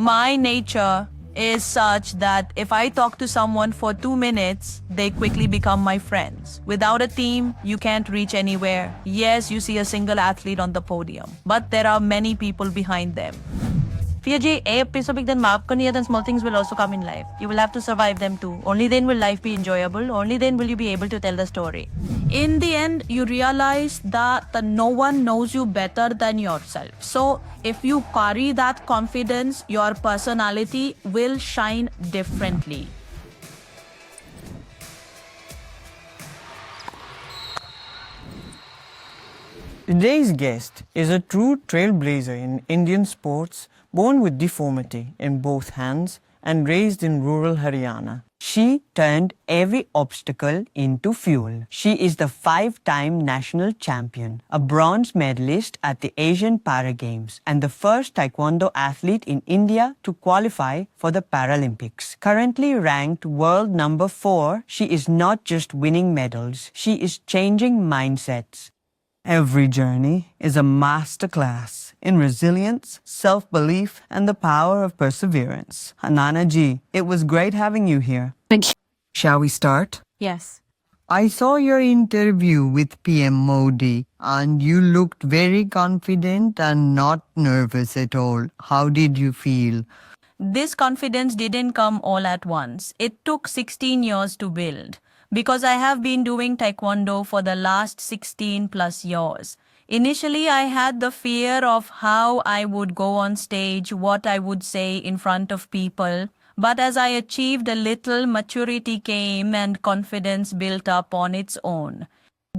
My nature is such that if I talk to someone for 2 minutes, they quickly become my friends. Without a team, you can't reach anywhere. Yes, you see a single athlete on the podium, but there are many people behind them. If you a piece of big then mark, then small things will also come in life. You will have to survive them too. Only then will life be enjoyable. Only then will you be able to tell the story. In the end, you realize that no one knows you better than yourself. So if you carry that confidence, your personality will shine differently. Today's guest is a true trailblazer in Indian sports, born with deformity in both hands and raised in rural Haryana. She turned every obstacle into fuel. She is the 5-time national champion, a bronze medalist at the Asian Para Games, and the first Taekwondo athlete in India to qualify for the Paralympics. Currently ranked world number 4, she is not just winning medals, she is changing mindsets. Every journey is a masterclass in resilience, self-belief, and the power of perseverance. Hanana ji, it was great having you here. Thank you. Shall we start? Yes. I saw your interview with PM Modi and you looked very confident and not nervous at all. How did you feel? This confidence didn't come all at once. It took 16 years to build. Because I have been doing Taekwondo for the last 16 plus years. Initially, I had the fear of how I would go on stage, what I would say in front of people. But as I achieved a little, maturity came and confidence built up on its own.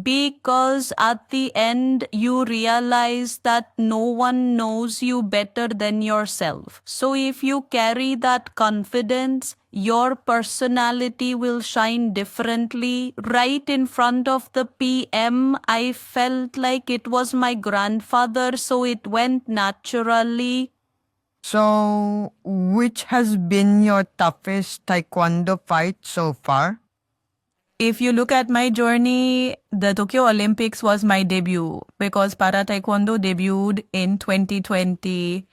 Because at the end, you realize that no one knows you better than yourself. So if you carry that confidence, your personality will shine differently. Right in front of the PM, I felt like it was my grandfather, so it went naturally. So, which has been your toughest Taekwondo fight so far? If you look at my journey, the Tokyo Olympics was my debut because Para Taekwondo debuted in 2020.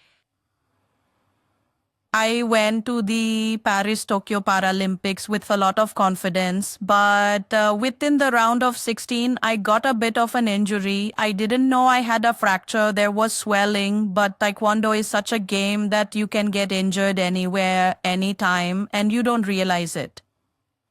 I went to the Paris Tokyo Paralympics with a lot of confidence, but within the round of 16, I got a bit of an injury. I didn't know I had a fracture. There was swelling, but Taekwondo is such a game that you can get injured anywhere, anytime, and you don't realize it.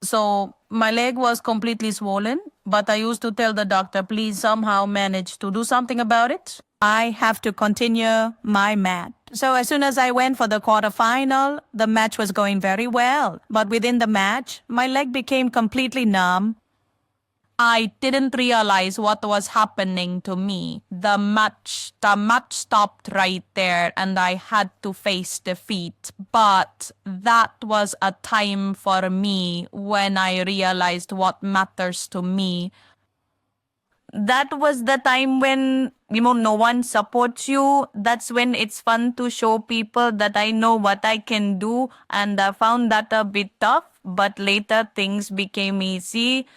So my leg was completely swollen, but I used to tell the doctor, please somehow manage to do something about it. I have to continue my match. So as soon as I went for the quarterfinal, the match was going very well. But within the match, my leg became completely numb. I didn't realize what was happening to me. The match stopped right there and I had to face defeat. But that was a time for me when I realized what matters to me. That was the time when, no one supports you. That's when it's fun to show people that I know what I can do. And I found that a bit tough, but later things became easy.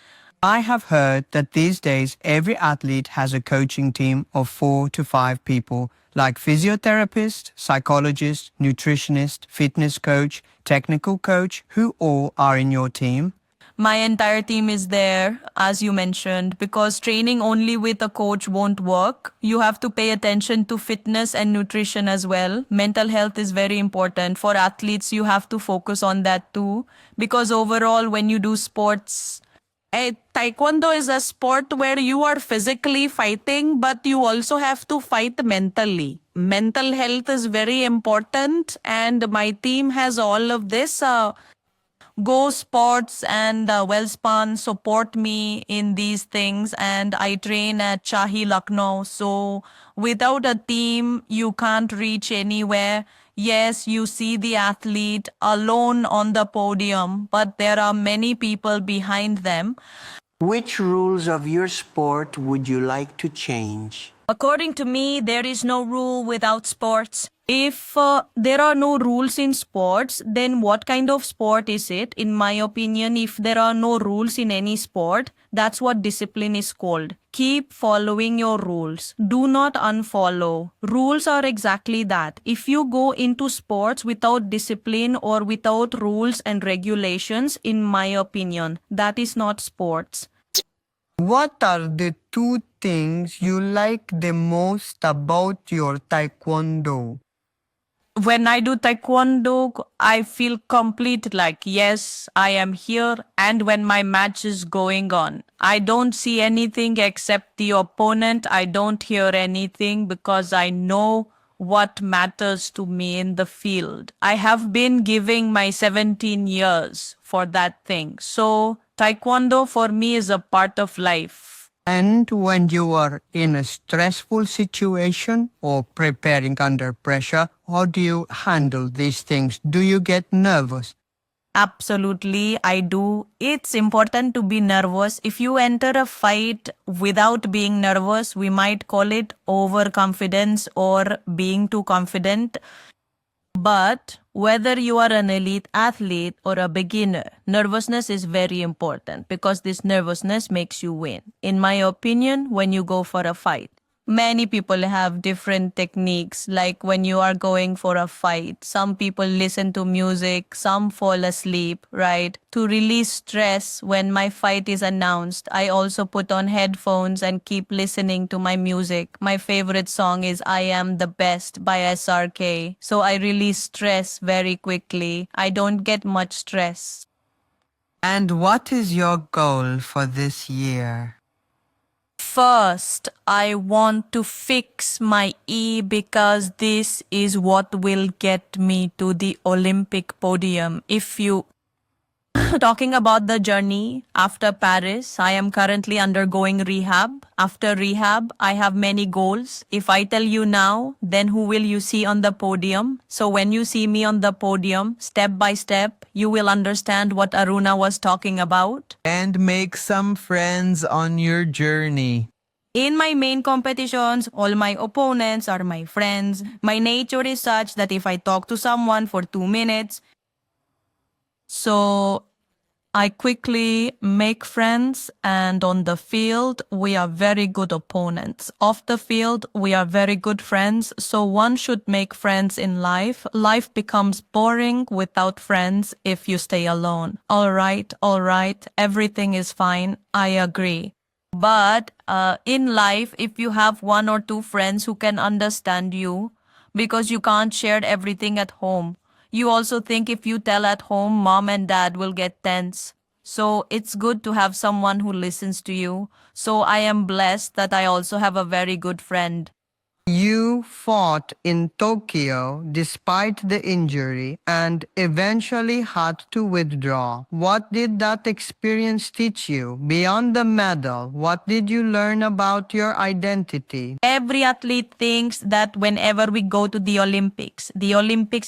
I have heard that these days every athlete has a coaching team of 4 to 5 people, like physiotherapist, psychologist, nutritionist, fitness coach, technical coach, who all are in your team. My entire team is there, as you mentioned, because training only with a coach won't work. You have to pay attention to fitness and nutrition as well. Mental health is very important. For athletes, you have to focus on that too. Because overall, when you do sports, Taekwondo is a sport where you are physically fighting, but you also have to fight mentally. Mental health is very important, and my team has all of this. Go Sports and Wellspan support me in these things, and I train at Shahi Lucknow. So without a team, you can't reach anywhere. Yes, you see the athlete alone on the podium, but there are many people behind them. Which rules of your sport would you like to change? According to me, there is no rule without sports. If there are no rules in sports, then what kind of sport is it? In my opinion, if there are no rules in any sport, that's what discipline is called. Keep following your rules. Do not unfollow. Rules are exactly that. If you go into sports without discipline or without rules and regulations, in my opinion, that is not sports. What are the two things you like the most about your Taekwondo? When I do Taekwondo, I feel complete like, yes, I am here. And when my match is going on, I don't see anything except the opponent. I don't hear anything because I know what matters to me in the field. I have been giving my 17 years for that thing. So Taekwondo for me is a part of life. And when you are in a stressful situation or preparing under pressure, how do you handle these things? Do you get nervous? Absolutely, I do. It's important to be nervous. If you enter a fight without being nervous, we might call it overconfidence or being too confident. But whether you are an elite athlete or a beginner, nervousness is very important because this nervousness makes you win. In my opinion, when you go for a fight, many people have different techniques. Like when you are going for a fight, some people listen to music, some fall asleep, right? To release stress when my fight is announced, I also put on headphones and keep listening to my music. My favorite song is I Am the Best by SRK. So I release stress very quickly. I don't get much stress. And what is your goal for this year? First, I want to fix my E because this is what will get me to the Olympic podium. If you talking about the journey after Paris, I am currently undergoing rehab. After rehab, I have many goals. If I tell you now, then who will you see on the podium? So when you see me on the podium, step by step, you will understand what Aruna was talking about. And make some friends on your journey. In my main competitions, all my opponents are my friends. My nature is such that if I talk to someone for 2 minutes, so I quickly make friends, and on the field, we are very good opponents. Off the field, we are very good friends. So one should make friends in life. Life becomes boring without friends if you stay alone. All right, everything is fine. I agree. But in life, if you have 1 or 2 friends who can understand you, because you can't share everything at home. You also think if you tell at home, mom and dad will get tense. So it's good to have someone who listens to you. So I am blessed that I also have a very good friend. You fought in Tokyo despite the injury and eventually had to withdraw. What did that experience teach you? Beyond the medal, what did you learn about your identity? Every athlete thinks that whenever we go to the Olympics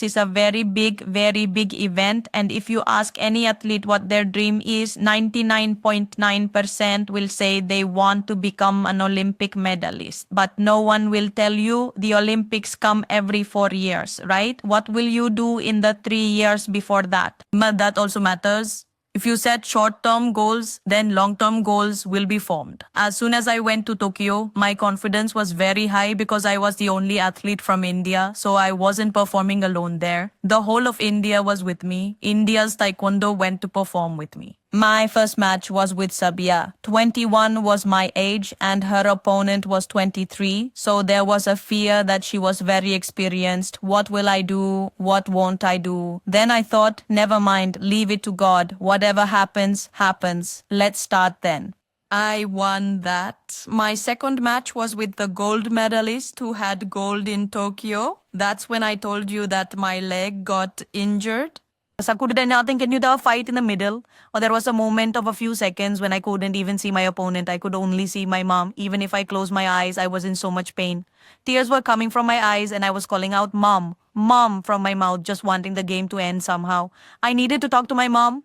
is a very big event. And if you ask any athlete what their dream is, 99.9% will say they want to become an Olympic medalist. But no one will tell you the Olympics come every 4 years, right? What will you do in the 3 years before that? But that also matters. If you set short-term goals, then long-term goals will be formed. As soon as I went to Tokyo, my confidence was very high because I was the only athlete from India, so I wasn't performing alone there. The whole of India was with me. India's Taekwondo went to perform with me. My first match was with Sabia. 21 was my age and her opponent was 23. So there was a fear that she was very experienced. What will I do? What won't I do? Then I thought, never mind, leave it to God. Whatever happens, happens. Let's start then. I won that. My second match was with the gold medalist who had gold in Tokyo. That's when I told you that my leg got injured. I couldn't nothing. Can you do a fight in the middle? Or there was a moment of a few seconds when I couldn't even see my opponent. I could only see my mom. Even if I closed my eyes, I was in so much pain. Tears were coming from my eyes and I was calling out, Mom, Mom, from my mouth, just wanting the game to end somehow. I needed to talk to my mom.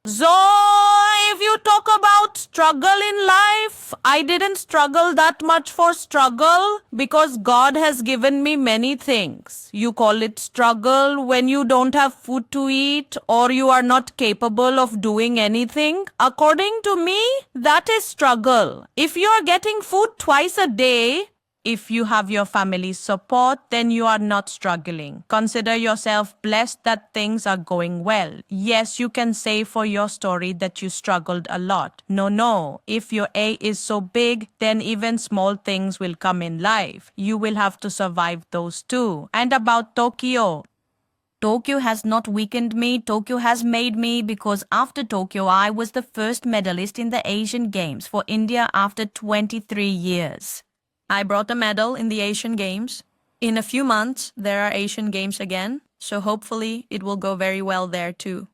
Zoe if you talk about struggle in life, I didn't struggle that much for struggle because God has given me many things. You call it struggle when you don't have food to eat or you are not capable of doing anything. According to me, that is struggle. If you are getting food twice a day, if you have your family's support, then you are not struggling. Consider yourself blessed that things are going well. Yes, you can say for your story that you struggled a lot. No. If your A is so big, then even small things will come in life. You will have to survive those too. And about Tokyo. Tokyo has not weakened me. Tokyo has made me because after Tokyo, I was the first medalist in the Asian Games for India after 23 years. I brought a medal in the Asian Games. In a few months, there are Asian Games again, so hopefully it will go very well there too.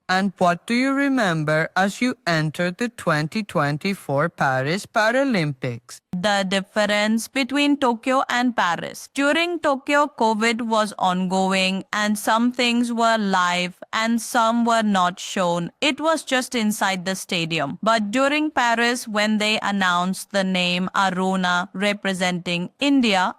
And what do you remember as you entered the 2024 Paris Paralympics? The difference between Tokyo and Paris. During Tokyo, COVID was ongoing and some things were live and some were not shown. It was just inside the stadium. But during Paris, when they announced the name Aruna representing India,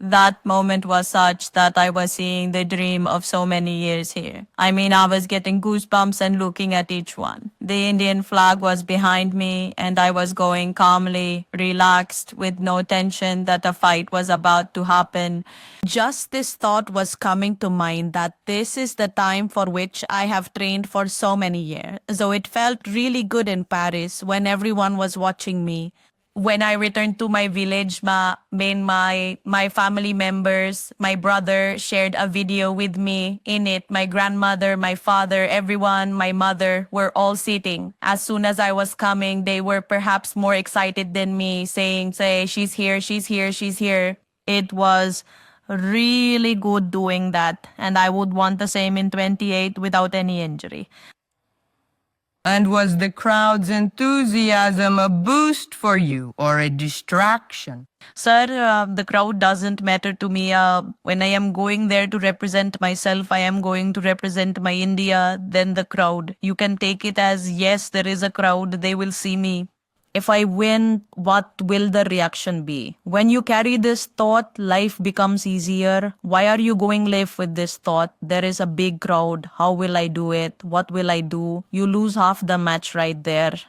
that moment was such that I was seeing the dream of so many years here. I mean, I was getting goosebumps and looking at each one. The Indian flag was behind me and I was going calmly, relaxed, with no tension that a fight was about to happen. Just this thought was coming to mind that this is the time for which I have trained for so many years. So it felt really good in Paris when everyone was watching me. When I returned to my village, my family members, my brother shared a video with me. In it, my grandmother, my father, everyone, my mother were all sitting. As soon as I was coming, they were perhaps more excited than me, saying, she's here, she's here, she's here. It was really good doing that, and I would want the same in 28 without any injury. And was the crowd's enthusiasm a boost for you or a distraction? Sir, the crowd doesn't matter to me. When I am going there to represent myself, I am going to represent my India, then the crowd. You can take it as, yes, there is a crowd, they will see me. If I win, what will the reaction be? When you carry this thought, life becomes easier. Why are you going live with this thought? There is a big crowd. How will I do it? What will I do? You lose half the match right there.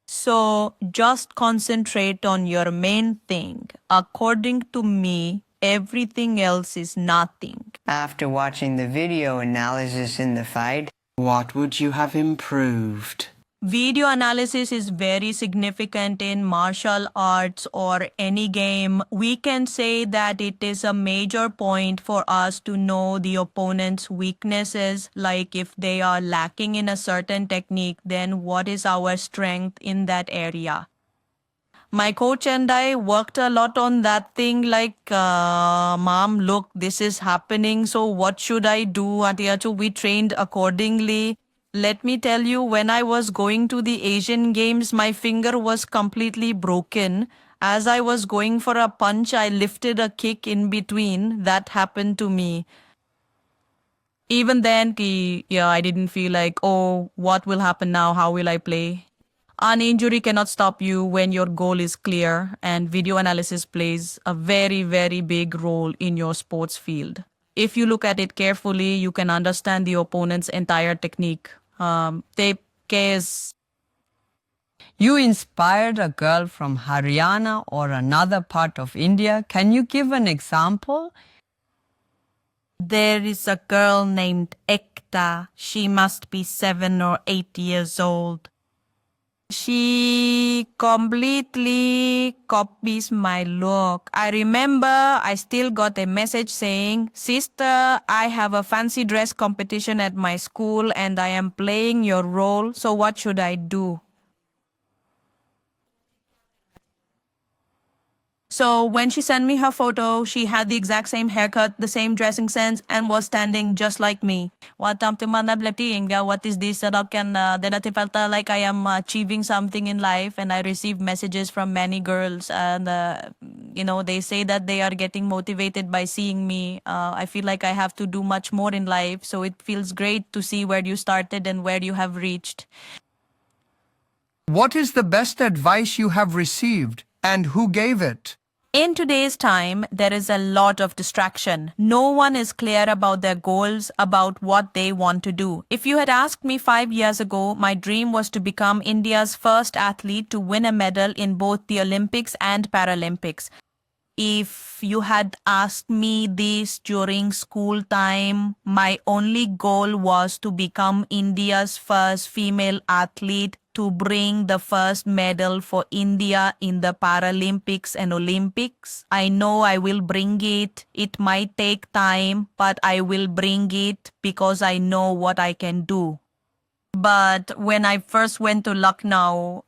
So just concentrate on your main thing. According to me, everything else is nothing. After watching the video analysis in the fight, What would you have improved? Video analysis is very significant in martial arts or any game. We can say that it is a major point for us to know the opponent's weaknesses, like if they are lacking in a certain technique, then what is our strength in that area. My coach and I worked a lot on that thing, like, Mom, look, this is happening, so what should I do? Atiyachu, we trained accordingly. Let me tell you, when I was going to the Asian Games, my finger was completely broken. As I was going for a punch, I lifted a kick in between. That happened to me. Even then, I didn't feel like, oh, what will happen now? How will I play? An injury cannot stop you when your goal is clear, and video analysis plays a very, very big role in your sports field. If you look at it carefully, you can understand the opponent's entire technique. You inspired a girl from Haryana or another part of India. Can you give an example? There is a girl named Ekta. She must be 7 or 8 years old. She completely copies my look. I remember I still got a message saying, "Sister, I have a fancy dress competition at my school and I am playing your role, so what should I do?" So when she sent me her photo, she had the exact same haircut, the same dressing sense, and was standing just like me. What is this? Then I felt like I am achieving something in life, and I received messages from many girls, and They say that they are getting motivated by seeing me. I feel like I have to do much more in life. So it feels great to see where you started and where you have reached. What is the best advice you have received and who gave it? In today's time, there is a lot of distraction. No one is clear about their goals, about what they want to do. If you had asked me 5 years ago, my dream was to become India's first athlete to win a medal in both the Olympics and Paralympics. If you had asked me this during school time, my only goal was to become India's first female athlete to bring the first medal for India in the Paralympics and Olympics. I know I will bring it. It might take time, but I will bring it because I know what I can do. But when I first went to Lucknow,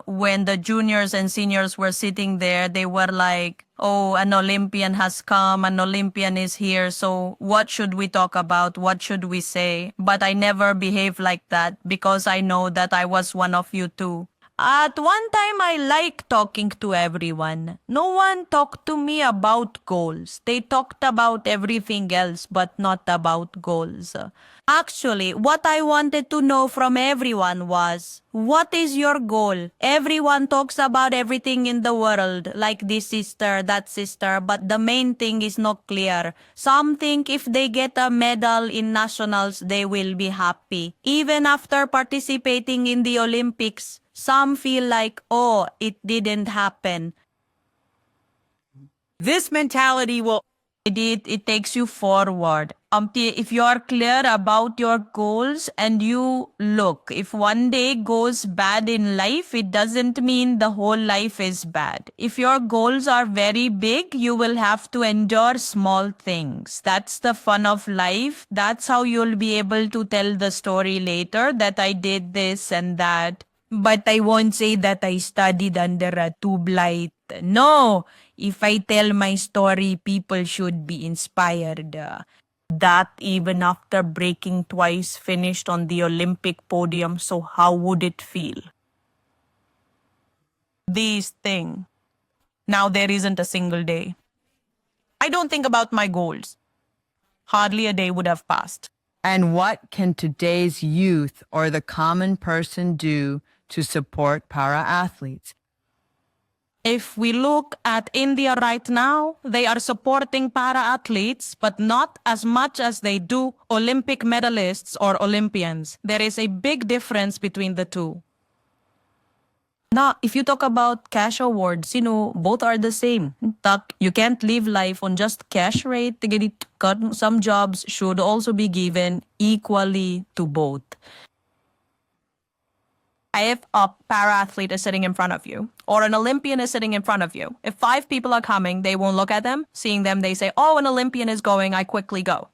when the juniors and seniors were sitting there, they were like, oh, an Olympian has come, an Olympian is here, so what should we talk about? What should we say? But I never behaved like that because I know that I was one of you too. At one time, I liked talking to everyone. No one talked to me about goals. They talked about everything else, but not about goals. Actually, what I wanted to know from everyone was, what is your goal? Everyone talks about everything in the world, like this sister, that sister, but the main thing is not clear. Some think if they get a medal in nationals, they will be happy. Even after participating in the Olympics, some feel like, oh, it didn't happen. This mentality will it takes you forward. If you are clear about your goals and you look, if one day goes bad in life, it doesn't mean the whole life is bad. If your goals are very big, you will have to endure small things. That's the fun of life. That's how you'll be able to tell the story later that I did this and that. But I won't say that I studied under a tube light. No, if I tell my story, people should be inspired. That even after breaking twice finished on the Olympic podium, so how would it feel? These things. Now there isn't a single day. I don't think about my goals. Hardly a day would have passed. And what can today's youth or the common person do to support para-athletes? If we look at India right now, they are supporting para-athletes, but not as much as they do Olympic medalists or Olympians. There is a big difference between the two. Now, if you talk about cash awards, both are the same. You can't live life on just cash rate. Some jobs should also be given equally to both. If a para-athlete is sitting in front of you, or an Olympian is sitting in front of you, if 5 people are coming, they won't look at them. Seeing them, they say, oh, an Olympian is going, I quickly go.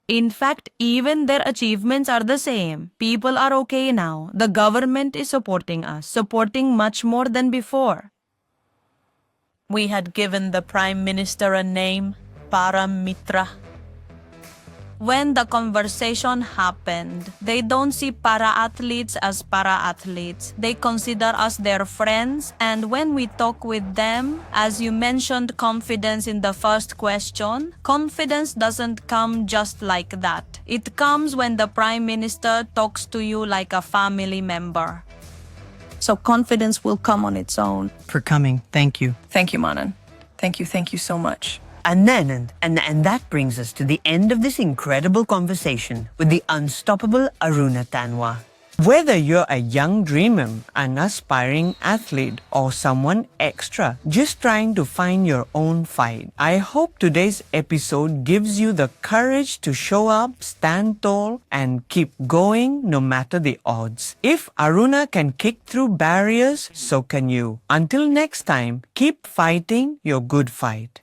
In fact, even their achievements are the same. People are okay now. The government is supporting us, supporting much more than before. We had given the Prime Minister a name, Paramitra. When the conversation happened, they don't see para-athletes as para-athletes. They consider us their friends, and when we talk with them, as you mentioned confidence in the first question, confidence doesn't come just like that. It comes when the Prime Minister talks to you like a family member. So confidence will come on its own. For coming. Thank you. Thank you, Manan. Thank you so much. And that brings us to the end of this incredible conversation with the unstoppable Aruna Tanwar. Whether you're a young dreamer, an aspiring athlete, or someone extra just trying to find your own fight, I hope today's episode gives you the courage to show up, stand tall, and keep going no matter the odds. If Aruna can kick through barriers, so can you. Until next time, keep fighting your good fight.